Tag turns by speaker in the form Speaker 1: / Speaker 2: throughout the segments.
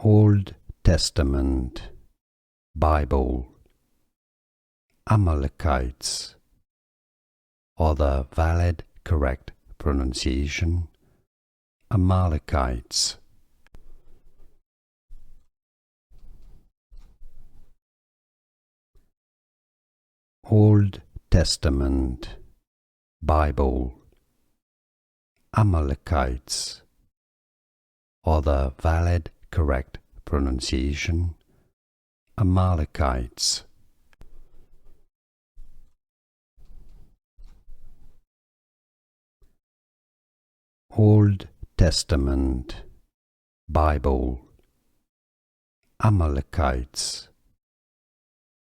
Speaker 1: Old Testament, Bible, Amalekites, or the valid correct pronunciation, Amalekites. Old Testament, Bible, Amalekites, or the valid correct pronunciation, Amalekites. Old Testament, Bible, Amalekites,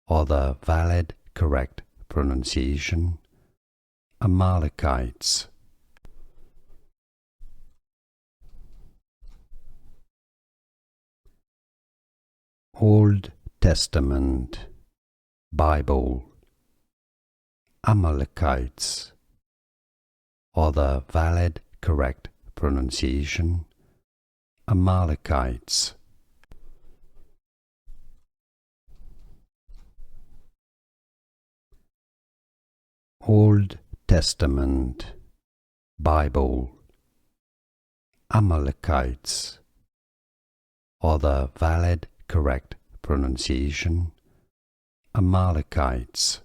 Speaker 1: or the valid correct pronunciation, Amalekites. Old Testament, Bible, Amalekites, or the valid correct pronunciation, Amalekites. Old Testament, Bible, Amalekites, or the valid correct pronunciation, Amalekites.